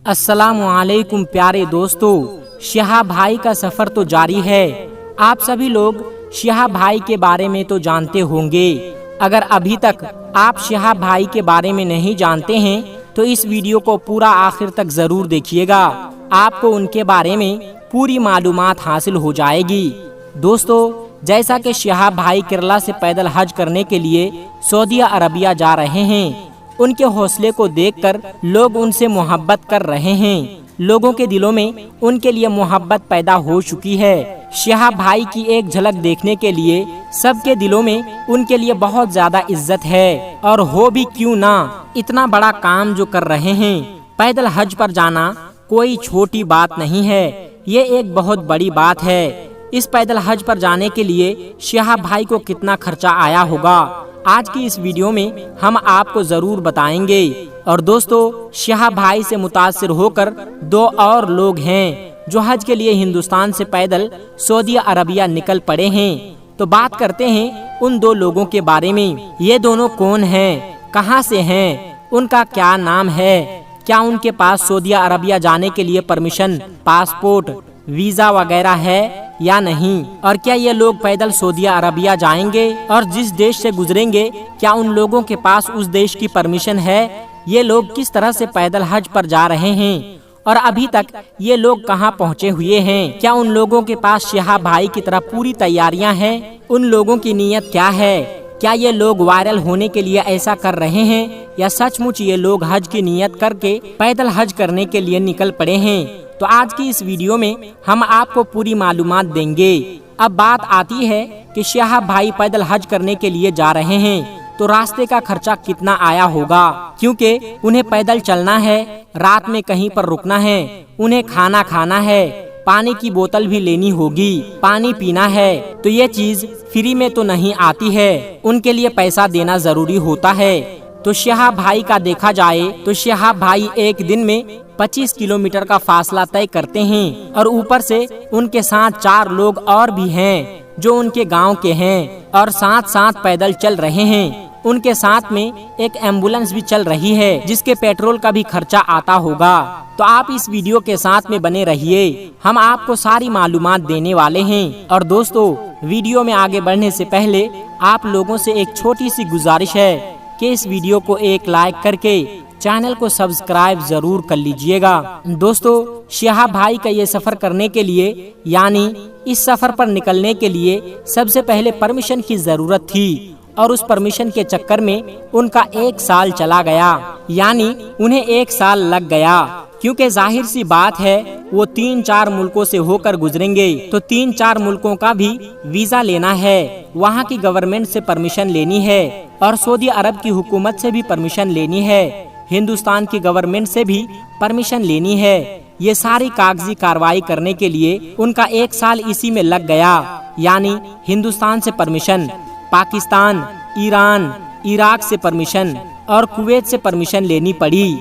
अस्सलामुअलैकुम प्यारे दोस्तों, शहाब भाई का सफ़र तो जारी है। आप सभी लोग शहाब भाई के बारे में तो जानते होंगे। अगर अभी तक आप शहाब भाई के बारे में नहीं जानते हैं तो इस वीडियो को पूरा आखिर तक ज़रूर देखिएगा। आपको उनके बारे में पूरी मालूमात हासिल हो जाएगी। दोस्तों, जैसा कि शहाब भाई केरला से पैदल हज करने के लिए सऊदी अरबिया जा रहे हैं, उनके हौसले को देखकर लोग उनसे मोहब्बत कर रहे हैं। लोगों के दिलों में उनके लिए मोहब्बत पैदा हो चुकी है। शहाब भाई की एक झलक देखने के लिए सबके दिलों में उनके लिए बहुत ज्यादा इज्जत है। और हो भी क्यों ना, इतना बड़ा काम जो कर रहे हैं, पैदल हज पर जाना कोई छोटी बात नहीं है, ये एक बहुत बड़ी बात है। इस पैदल हज पर जाने के लिए शहाब भाई को कितना खर्चा आया होगा, आज की इस वीडियो में हम आपको जरूर बताएंगे। और दोस्तों, शहाब भाई से मुतासिर होकर दो और लोग हैं जो हज के लिए हिंदुस्तान से पैदल सऊदी अरबिया निकल पड़े हैं। तो बात करते हैं उन दो लोगों के बारे में। ये दोनों कौन हैं, कहां से हैं, उनका क्या नाम है, क्या उनके पास सऊदी अरबिया जाने के लिए परमिशन, पासपोर्ट, वीजा वगैरह है या नहीं, और क्या ये लोग पैदल सऊदी अरबिया जाएंगे और जिस देश से गुजरेंगे क्या उन लोगों के पास उस देश की परमिशन है। ये लोग किस तरह से पैदल हज पर जा रहे हैं और अभी तक ये लोग कहां पहुंचे हुए हैं। क्या उन लोगों के पास शहाब भाई की तरह पूरी तैयारियां हैं, उन लोगों की नीयत क्या है। क्या ये लोग वायरल होने के लिए ऐसा कर रहे हैं या सचमुच ये लोग हज की नीयत करके पैदल हज करने के लिए निकल पड़े हैं। तो आज की इस वीडियो में हम आपको पूरी मालूमात देंगे। अब बात आती है कि शहाब भाई पैदल हज करने के लिए जा रहे हैं तो रास्ते का खर्चा कितना आया होगा, क्योंकि उन्हें पैदल चलना है, रात में कहीं पर रुकना है, उन्हें खाना खाना है, पानी की बोतल भी लेनी होगी, पानी पीना है। तो ये चीज फ्री में तो नहीं आती है, उनके लिए पैसा देना जरूरी होता है। तो शहाब भाई का देखा जाए तो शहाब भाई एक दिन में 25 किलोमीटर का फासला तय करते हैं और ऊपर से उनके साथ 4 लोग और भी हैं जो उनके गांव के हैं और साथ साथ पैदल चल रहे हैं। उनके साथ में एक एम्बुलेंस भी चल रही है जिसके पेट्रोल का भी खर्चा आता होगा। तो आप इस वीडियो के साथ में बने रहिए, हम आपको सारी मालूमात देने वाले हैं। और दोस्तों, वीडियो में आगे बढ़ने से पहले आप लोगों से एक छोटी सी गुजारिश है कि इस वीडियो को एक लाइक करके चैनल को सब्सक्राइब जरूर कर लीजिएगा। दोस्तों, शहाब भाई का ये सफर करने के लिए यानी इस सफर पर निकलने के लिए सबसे पहले परमिशन की जरूरत थी और उस परमिशन के चक्कर में उनका 1 साल चला गया, यानी उन्हें 1 साल लग गया। क्योंकि जाहिर सी बात है वो 3-4 मुल्कों से होकर गुजरेंगे तो 3-4 मुल्कों का भी वीजा लेना है, वहाँ की गवर्नमेंट से परमिशन लेनी है और सऊदी अरब की हुकूमत से भी परमिशन लेनी है, हिंदुस्तान की गवर्नमेंट से भी परमिशन लेनी है। ये सारी कागजी कार्रवाई करने के लिए उनका 1 साल इसी में लग गया। यानी हिंदुस्तान से परमिशन, पाकिस्तान, ईरान, इराक से परमिशन और कुवैत से परमिशन लेनी पड़ी।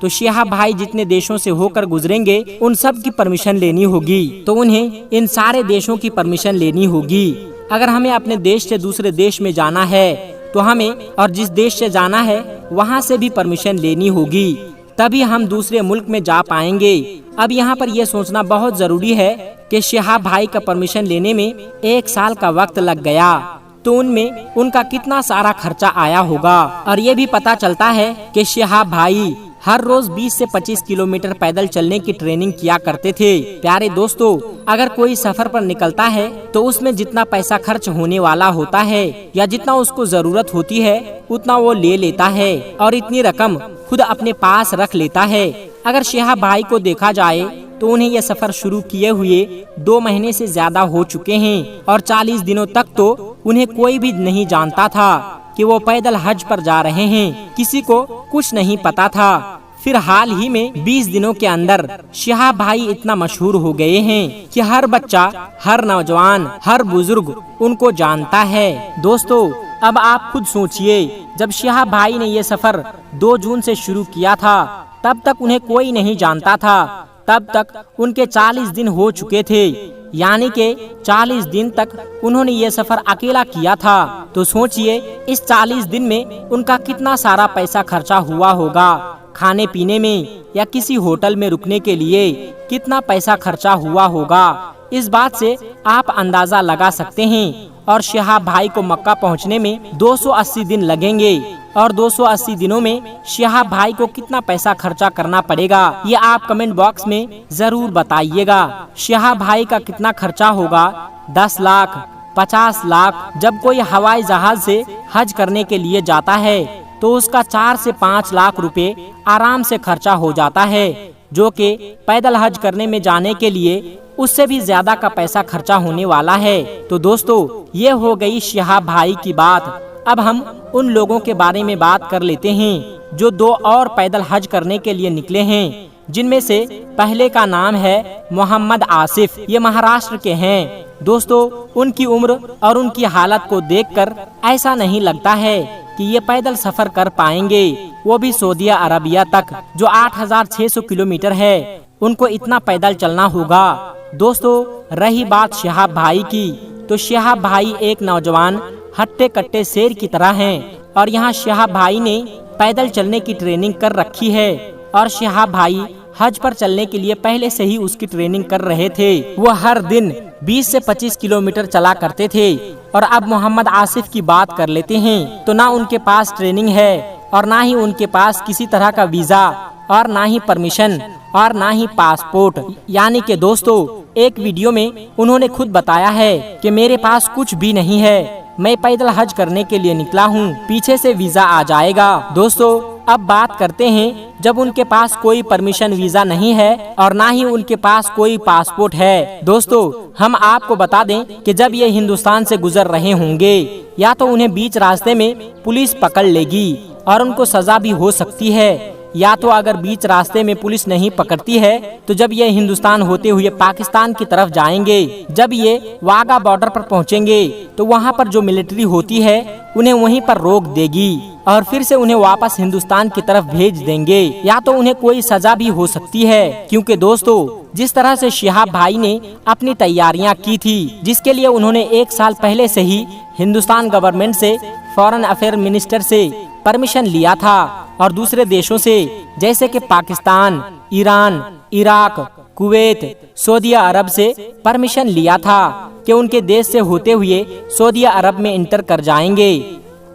तो शहाब भाई जितने देशों से होकर गुजरेंगे उन सब की परमिशन लेनी होगी, तो उन्हें इन सारे देशों की परमिशन लेनी होगी। अगर हमें अपने देश से दूसरे देश में जाना है तो हमें और जिस देश से जाना है वहाँ से भी परमिशन लेनी होगी, तभी हम दूसरे मुल्क में जा पाएंगे। अब यहाँ पर यह सोचना बहुत जरूरी है कि शहाब भाई का परमिशन लेने में 1 साल का वक्त लग गया, तो उनमें उनका कितना सारा खर्चा आया होगा। और ये भी पता चलता है कि शहाब भाई हर रोज 20 से 25 किलोमीटर पैदल चलने की ट्रेनिंग किया करते थे। प्यारे दोस्तों, अगर कोई सफर पर निकलता है तो उसमें जितना पैसा खर्च होने वाला होता है या जितना उसको जरूरत होती है उतना वो ले लेता है और इतनी रकम खुद अपने पास रख लेता है। अगर शहाब भाई को देखा जाए तो उन्हें यह सफर शुरू किए हुए 2 महीने से ज्यादा हो चुके हैं और 40 दिनों तक तो उन्हें कोई भी नहीं जानता था कि वो पैदल हज पर जा रहे हैं, किसी को कुछ नहीं पता था। फिर हाल ही में 20 दिनों के अंदर शहाब भाई इतना मशहूर हो गए हैं कि हर बच्चा, हर नौजवान, हर बुजुर्ग उनको जानता है। दोस्तों, अब आप खुद सोचिए, जब शहाब भाई ने ये सफर 2 जून से शुरू किया था तब तक उन्हें कोई नहीं जानता था, तब तक उनके 40 दिन हो चुके थे, यानी के 40 दिन तक उन्होंने ये सफर अकेला किया था। तो सोचिए इस 40 दिन में उनका कितना सारा पैसा खर्चा हुआ होगा, खाने पीने में या किसी होटल में रुकने के लिए कितना पैसा खर्चा हुआ होगा, इस बात से आप अंदाजा लगा सकते हैं। और शिहाब भाई को मक्का पहुंचने में 280 दिन लगेंगे और 280 दिनों में शिहाब भाई को कितना पैसा खर्चा करना पड़ेगा, ये आप कमेंट बॉक्स में जरूर बताइएगा। शिहाब भाई का कितना खर्चा होगा? 10 लाख, 50 लाख। जब कोई हवाई जहाज से हज करने के लिए जाता है तो उसका 4 से 5 लाख रुपए आराम से खर्चा हो जाता है, जो कि पैदल हज करने में जाने के लिए उससे भी ज्यादा का पैसा खर्चा होने वाला है। तो दोस्तों, ये हो गई शिहाब भाई की बात। अब हम उन लोगों के बारे में बात कर लेते हैं जो 2 और पैदल हज करने के लिए निकले हैं, जिनमें से पहले का नाम है मोहम्मद आसिफ। ये महाराष्ट्र के हैं। दोस्तों, उनकी उम्र और उनकी हालत को देखकर ऐसा नहीं लगता है कि ये पैदल सफर कर पाएंगे, वो भी सऊदी अरबिया तक, जो 8600 किलोमीटर है। उनको इतना पैदल चलना होगा। दोस्तों, रही बात शिहाब भाई की, तो शिहाब भाई एक नौजवान हट्टे कट्टे शेर की तरह हैं और यहाँ शिहाब भाई ने पैदल चलने की ट्रेनिंग कर रखी है और शिहाब भाई हज पर चलने के लिए पहले से ही उसकी ट्रेनिंग कर रहे थे। वो हर दिन 20 से 25 किलोमीटर चला करते थे। और अब मोहम्मद आसिफ की बात कर लेते हैं, तो ना उनके पास ट्रेनिंग है और ना ही उनके पास किसी तरह का वीजा और ना ही परमिशन और ना ही पासपोर्ट। यानी कि दोस्तों, एक वीडियो में उन्होंने खुद बताया है कि मेरे पास कुछ भी नहीं है, मैं पैदल हज करने के लिए निकला हूँ, पीछे से वीजा आ जाएगा। दोस्तों, अब बात करते हैं जब उनके पास कोई परमिशन वीजा नहीं है और ना ही उनके पास कोई पासपोर्ट है। दोस्तों, हम आपको बता दें कि जब ये हिंदुस्तान से गुजर रहे होंगे, या तो उन्हें बीच रास्ते में पुलिस पकड़ लेगी और उनको सजा भी हो सकती है, या तो अगर बीच रास्ते में पुलिस नहीं पकड़ती है तो जब ये हिंदुस्तान होते हुए पाकिस्तान की तरफ जाएंगे, जब ये वाघा बॉर्डर पर पहुंचेंगे तो वहां पर जो मिलिट्री होती है उन्हें वहीं पर रोक देगी और फिर से उन्हें वापस हिंदुस्तान की तरफ भेज देंगे, या तो उन्हें कोई सजा भी हो सकती है। क्योंकि दोस्तों, जिस तरह से शिहाब भाई ने अपनी तैयारियां की थी, जिसके लिए उन्होंने 1 साल पहले से ही हिंदुस्तान गवर्नमेंट से, फॉरेन अफेयर मिनिस्टर से परमिशन लिया था और दूसरे देशों से जैसे कि Pakistan, Iran, Iraq, Kuwait, Saudi Arabia से परमिशन लिया था कि उनके देश से होते हुए सऊदी अरब में इंटर कर जाएंगे।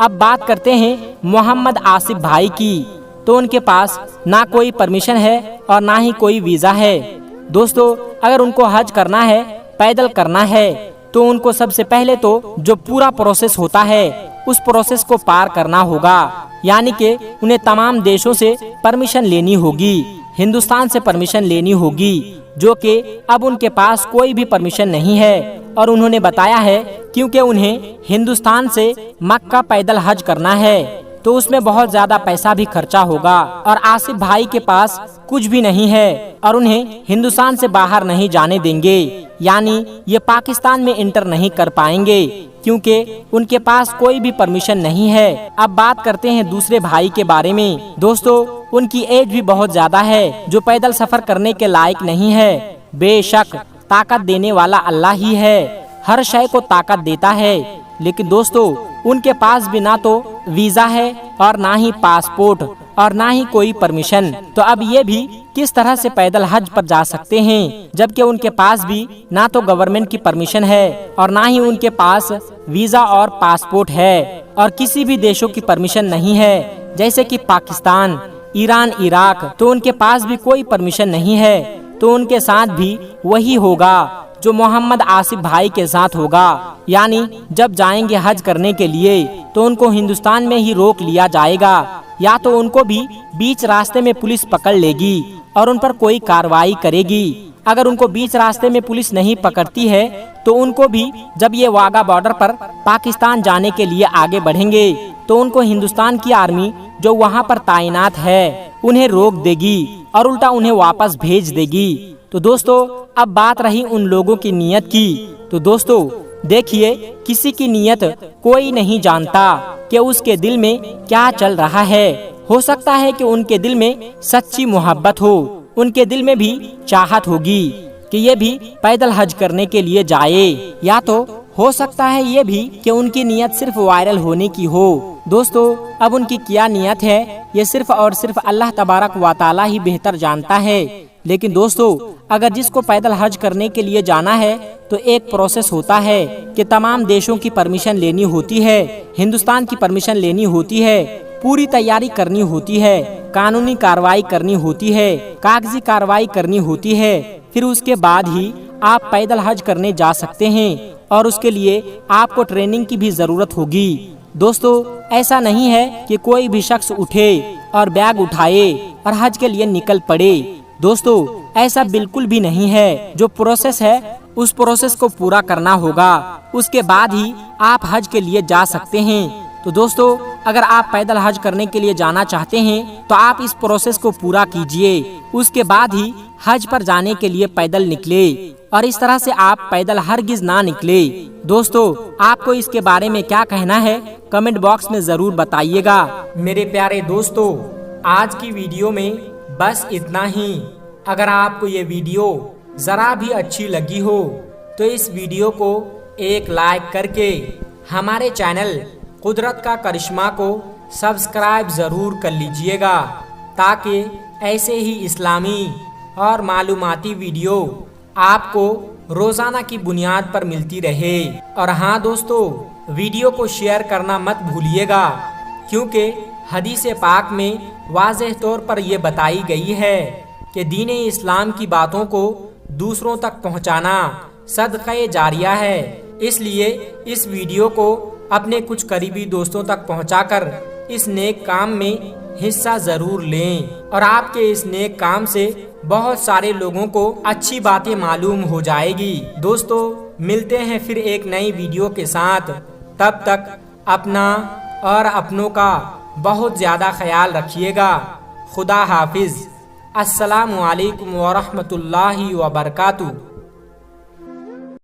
अब बात करते हैं मोहम्मद आसिफ भाई की, तो उनके पास ना कोई परमिशन है और ना ही कोई वीजा है। दोस्तों, अगर उनको हज करना है, पैदल करना है, तो उनको सबसे पहले तो जो पूरा प्रोसेस होता है उस प्रोसेस को पार करना होगा। यानी कि उन्हें तमाम देशों से परमिशन लेनी होगी, हिंदुस्तान से परमिशन लेनी होगी, जो कि अब उनके पास कोई भी परमिशन नहीं है। और उन्होंने बताया है क्योंकि उन्हें हिंदुस्तान से मक्का पैदल हज करना है तो उसमें बहुत ज्यादा पैसा भी खर्चा होगा और आसिफ भाई के पास कुछ भी नहीं है और उन्हें हिंदुस्तान से बाहर नहीं जाने देंगे, यानी ये पाकिस्तान में इंटर नहीं कर पाएंगे क्योंकि उनके पास कोई भी परमिशन नहीं है। अब बात करते हैं दूसरे भाई के बारे में। दोस्तों, उनकी एज भी बहुत ज्यादा है, जो पैदल सफर करने के लायक नहीं है। बेशक ताकत देने वाला अल्लाह ही है, हर शय को ताकत देता है, लेकिन दोस्तों उनके पास भी ना तो वीजा है और ना ही पासपोर्ट और ना ही कोई परमिशन। तो अब ये भी किस तरह से पैदल हज पर जा सकते हैं, जबकि उनके पास भी ना तो गवर्नमेंट की परमिशन है और ना ही उनके पास वीजा और पासपोर्ट है और किसी भी देशों की परमिशन नहीं है, जैसे कि पाकिस्तान, ईरान, इराक। तो उनके पास भी कोई परमिशन नहीं है। तो उनके साथ भी वही होगा जो मोहम्मद आसिफ भाई के साथ होगा, यानी जब जाएंगे हज करने के लिए तो उनको हिंदुस्तान में ही रोक लिया जाएगा, या तो उनको भी बीच रास्ते में पुलिस पकड़ लेगी और उन पर कोई कार्रवाई करेगी। अगर उनको बीच रास्ते में पुलिस नहीं पकड़ती है तो उनको भी जब ये वाघा बॉर्डर पर पाकिस्तान जाने के लिए आगे बढ़ेंगे तो उनको हिंदुस्तान की आर्मी जो वहाँ पर तैनात है उन्हें रोक देगी और उल्टा उन्हें वापस भेज देगी। तो दोस्तों, अब बात रही उन लोगों की नीयत की। तो दोस्तों देखिए, किसी की नीयत कोई नहीं जानता कि उसके दिल में क्या चल रहा है। हो सकता है कि उनके दिल में सच्ची मोहब्बत हो, उनके दिल में भी चाहत होगी कि ये भी पैदल हज करने के लिए जाए, या तो हो सकता है ये भी कि उनकी नीयत सिर्फ वायरल होने की हो, दोस्तों अब उनकी क्या नियत है ये सिर्फ और सिर्फ अल्लाह तबारक व तआला ही बेहतर जानता है। लेकिन दोस्तों अगर जिसको पैदल हज करने के लिए जाना है तो एक प्रोसेस होता है कि तमाम देशों की परमिशन लेनी होती है, हिंदुस्तान की परमिशन लेनी होती है, पूरी तैयारी करनी होती है, कानूनी कार्रवाई करनी होती है, कागजी कार्रवाई करनी होती है। फिर उसके बाद ही आप पैदल हज करने जा सकते हैं और उसके लिए आपको ट्रेनिंग की भी जरूरत होगी। दोस्तों ऐसा नहीं है कि कोई भी शख्स उठे और बैग उठाए और हज के लिए निकल पड़े। दोस्तों ऐसा बिल्कुल भी नहीं है। जो प्रोसेस है उस प्रोसेस को पूरा करना होगा, उसके बाद ही आप हज के लिए जा सकते हैं। तो दोस्तों अगर आप पैदल हज करने के लिए जाना चाहते हैं तो आप इस प्रोसेस को पूरा कीजिए, उसके बाद ही हज पर जाने के लिए पैदल निकले और इस तरह से आप पैदल हरगिज ना निकले। दोस्तों आपको इसके बारे में क्या कहना है कमेंट बॉक्स में जरूर बताइएगा। मेरे प्यारे दोस्तों आज की वीडियो में बस इतना ही। अगर आपको ये वीडियो जरा भी अच्छी लगी हो तो इस वीडियो को एक लाइक करके हमारे चैनल कुदरत का करिश्मा को सब्सक्राइब जरूर कर लीजिएगा, ताकि ऐसे ही इस्लामी और मालूमाती वीडियो आपको रोजाना की बुनियाद पर मिलती रहे। और हाँ दोस्तों वीडियो को शेयर करना मत भूलिएगा, क्योंकि हदीस पाक में वाज़ेह तौर पर यह बताई गई है कि दीन इस्लाम की बातों को दूसरों तक पहुंचाना सदक़े जारिया है। इसलिए इस वीडियो को अपने कुछ करीबी दोस्तों तक पहुंचाकर इस नेक काम में हिस्सा जरूर लें और आपके इस नेक काम से बहुत सारे लोगों को अच्छी बातें मालूम हो जाएगी। दोस्तों मिलते हैं फिर एक नई वीडियो के साथ, तब तक अपना और अपनों का बहुत ज्यादा ख्याल रखिएगा। खुदा हाफिज। अस्सलामु अलैकुम व रहमतुल्लाहि व बरकातुहू।